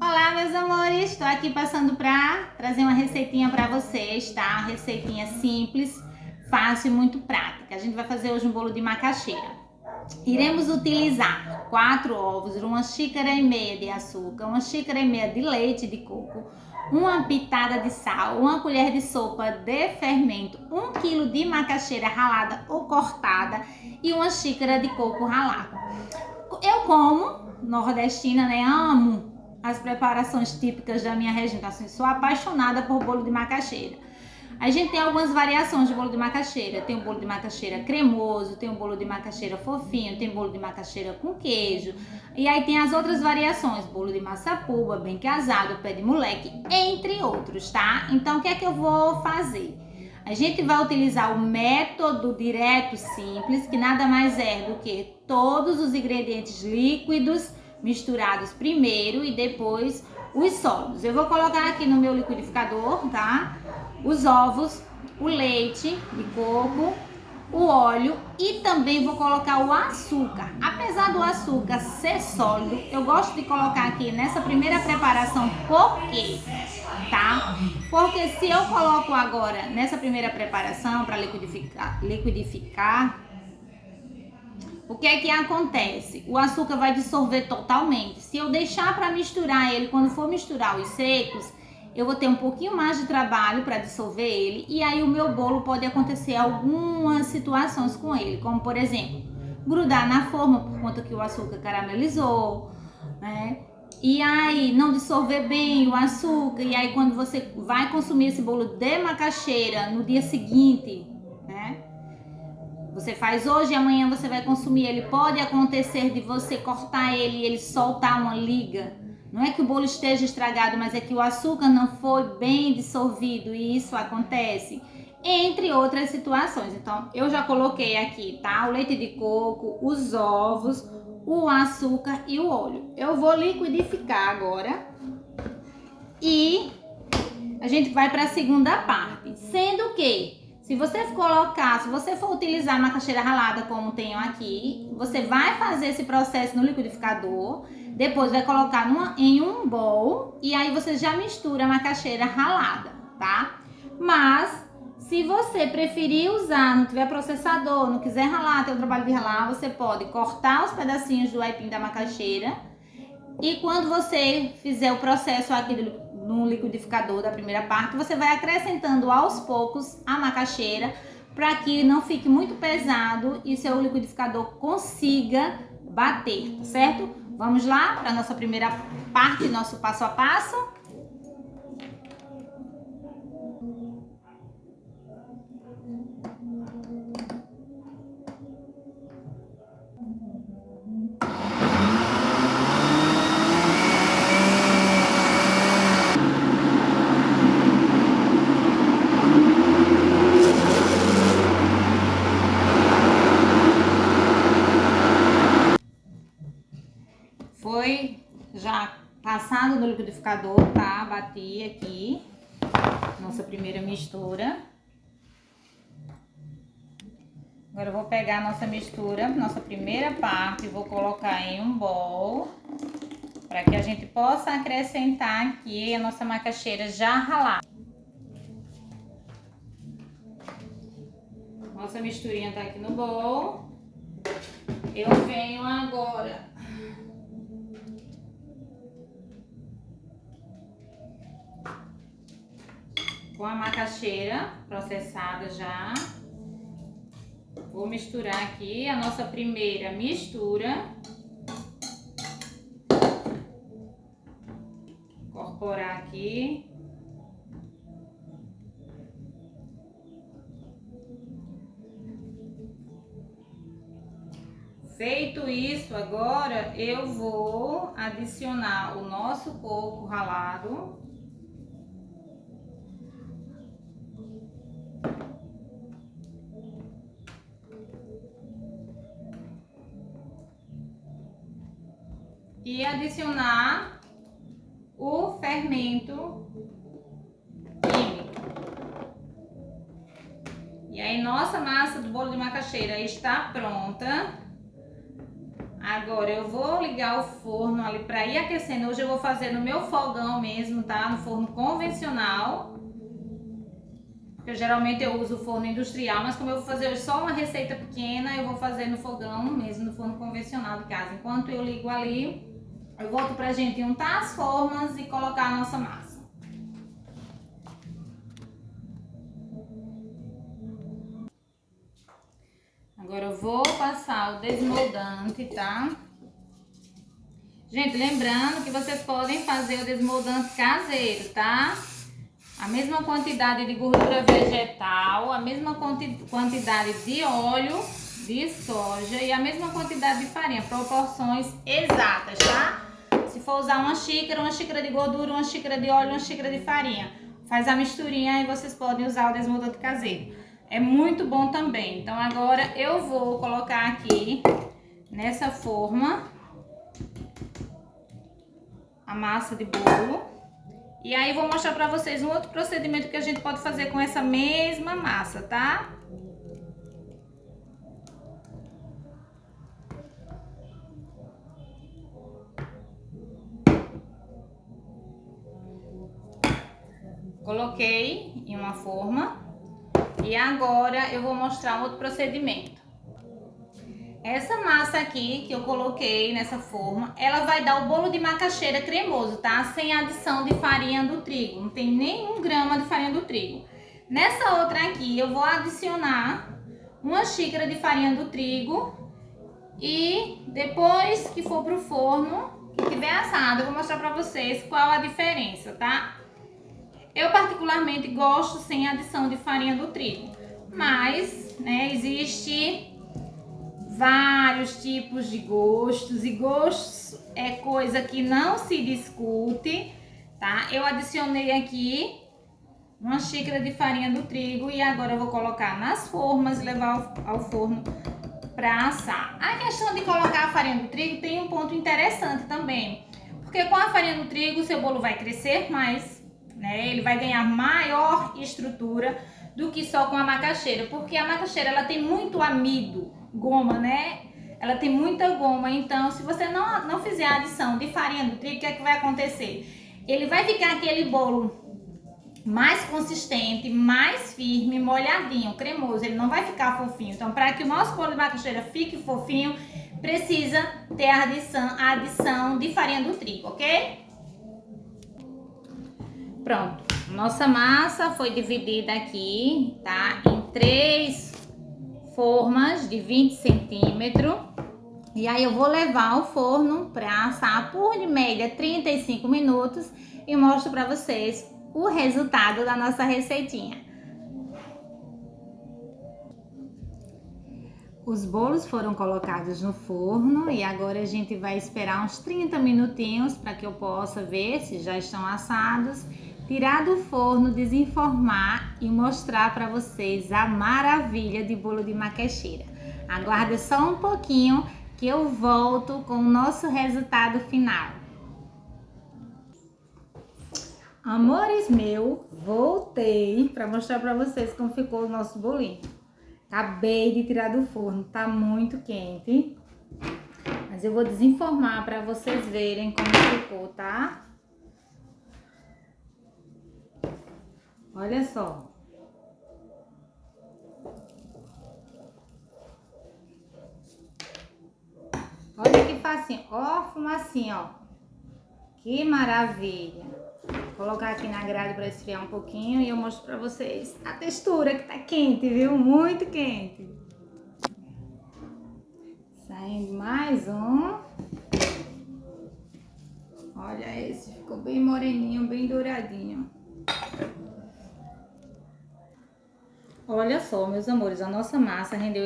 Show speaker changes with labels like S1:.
S1: Olá, meus amores, estou aqui passando para trazer uma receitinha para vocês, tá? Uma receitinha simples, fácil e muito prática. A gente vai fazer hoje um bolo de macaxeira. Iremos utilizar 4 ovos, 1,5 xícaras de açúcar, 1,5 xícaras de leite de coco, uma pitada de sal, 1 colher de sopa de fermento, 1 quilo de macaxeira ralada ou cortada e 1 xícara de coco ralado. Eu como nordestina, né? Amo as preparações típicas da minha região, assim, sou apaixonada por bolo de macaxeira. A gente tem algumas variações de bolo de macaxeira. Tem o bolo de macaxeira cremoso, tem o bolo de macaxeira fofinho, tem bolo de macaxeira com queijo. E aí tem as outras variações, bolo de maçapuba, bem casado, pé de moleque, entre outros, tá? Então o que é que eu vou fazer? A gente vai utilizar o método direto simples, que nada mais é do que todos os ingredientes líquidos misturados primeiro e depois os sólidos. Eu vou colocar aqui no meu liquidificador, tá? Os ovos, o leite de coco, o óleo e também vou colocar o açúcar. Apesar do açúcar ser sólido, eu gosto de colocar aqui nessa primeira preparação, por quê? Tá? Porque se eu coloco agora nessa primeira preparação para liquidificar, o que é que acontece? O açúcar vai dissolver totalmente. Se eu deixar para misturar ele, quando for misturar os secos, eu vou ter um pouquinho mais de trabalho para dissolver ele. E aí o meu bolo pode acontecer algumas situações com ele, como por exemplo, grudar na forma por conta que o açúcar caramelizou, né? E aí não dissolver bem o açúcar. E aí quando você vai consumir esse bolo de macaxeira no dia seguinte, né? Você faz hoje e amanhã você vai consumir. Ele pode acontecer de você cortar ele e ele soltar uma liga. Não é que o bolo esteja estragado, mas é que o açúcar não foi bem dissolvido e isso acontece, entre outras situações. Então, eu já coloquei aqui, tá? O leite de coco, os ovos, o açúcar e o óleo. Eu vou liquidificar agora e a gente vai para a segunda parte, sendo que se você for utilizar macaxeira ralada como tenho aqui, você vai fazer esse processo no liquidificador, depois vai colocar em um bowl e aí você já mistura a macaxeira ralada, tá? Mas se você preferir usar, não tiver processador, não quiser ralar, ter o trabalho de ralar, você pode cortar os pedacinhos do aipim da macaxeira e quando você fizer o processo aqui no liquidificador da primeira parte, você vai acrescentando aos poucos a macaxeira para que não fique muito pesado e seu liquidificador consiga bater, tá certo? Vamos lá para a nossa primeira parte, nosso passo a passo. Foi já passado no liquidificador, tá? Bati aqui nossa primeira mistura. Agora eu vou pegar a nossa mistura, nossa primeira parte, e vou colocar em um bowl para que a gente possa acrescentar aqui a nossa macaxeira já ralada. Nossa misturinha tá aqui no bowl. Eu venho agora com a macaxeira processada já. Vou misturar aqui a nossa primeira mistura. Incorporar aqui. Feito isso, agora eu vou adicionar o nosso coco ralado. E adicionar o fermento químico. E aí nossa massa do bolo de macaxeira está pronta. Agora eu vou ligar o forno ali para ir aquecendo. Hoje eu vou fazer no meu fogão mesmo, tá? No forno convencional. Porque geralmente eu uso o forno industrial, mas como eu vou fazer hoje só uma receita pequena, eu vou fazer no fogão mesmo, no forno convencional de casa. Enquanto eu ligo ali, eu volto pra gente untar as formas e colocar a nossa massa. Agora eu vou passar o desmoldante, tá? Gente, lembrando que vocês podem fazer o desmoldante caseiro, tá? A mesma quantidade de gordura vegetal, a mesma quantidade de óleo de soja e a mesma quantidade de farinha, proporções exatas, tá? Se for usar uma xícara de gordura, uma xícara de óleo, uma xícara de farinha, faz a misturinha e vocês podem usar o desmoldante caseiro. É muito bom também. Então agora eu vou colocar aqui nessa forma a massa de bolo. E aí vou mostrar pra vocês um outro procedimento que a gente pode fazer com essa mesma massa, tá? Coloquei em uma forma e agora eu vou mostrar um outro procedimento. Essa massa aqui que eu coloquei nessa forma, ela vai dar o bolo de macaxeira cremoso, tá? Sem adição de farinha do trigo, não tem nenhum grama de farinha do trigo. Nessa outra aqui eu vou adicionar uma xícara de farinha do trigo e depois que for pro forno, que tiver assado, eu vou mostrar pra vocês qual a diferença, tá? Eu particularmente gosto sem adição de farinha do trigo, mas, né, existe vários tipos de gostos e gostos é coisa que não se discute, tá? Eu adicionei aqui uma xícara de farinha do trigo e agora eu vou colocar nas formas e levar ao forno para assar. A questão de colocar a farinha do trigo tem um ponto interessante também, porque com a farinha do trigo o seu bolo vai crescer mais, né? Ele vai ganhar maior estrutura do que só com a macaxeira, porque a macaxeira ela tem muito amido, goma, né? Ela tem muita goma, então se você não fizer a adição de farinha do trigo, o que é que vai acontecer? Ele vai ficar aquele bolo mais consistente, mais firme, molhadinho, cremoso, ele não vai ficar fofinho. Então, para que o nosso bolo de macaxeira fique fofinho, precisa ter a adição de farinha do trigo, ok? Pronto, nossa massa foi dividida aqui, tá? Em 3 formas de 20 centímetros. E aí eu vou levar ao forno para assar por de média 35 minutos e mostro para vocês o resultado da nossa receitinha. Os bolos foram colocados no forno e agora a gente vai esperar uns 30 minutinhos para que eu possa ver se já estão assados, tirar do forno, desenformar e mostrar para vocês a maravilha de bolo de macaxeira. Aguarde só um pouquinho que eu volto com o nosso resultado final. Amores meus, voltei para mostrar para vocês como ficou o nosso bolinho. Acabei de tirar do forno, tá muito quente, mas eu vou desenformar para vocês verem como ficou, tá? Olha só. Olha que facinho, ó, fumacinha, ó. Que maravilha. Vou colocar aqui na grade para esfriar um pouquinho e eu mostro para vocês a textura que tá quente, viu? Muito quente. Saindo mais um. Olha esse, ficou bem moreninho, bem douradinho. Olha só, meus amores, a nossa massa rendeu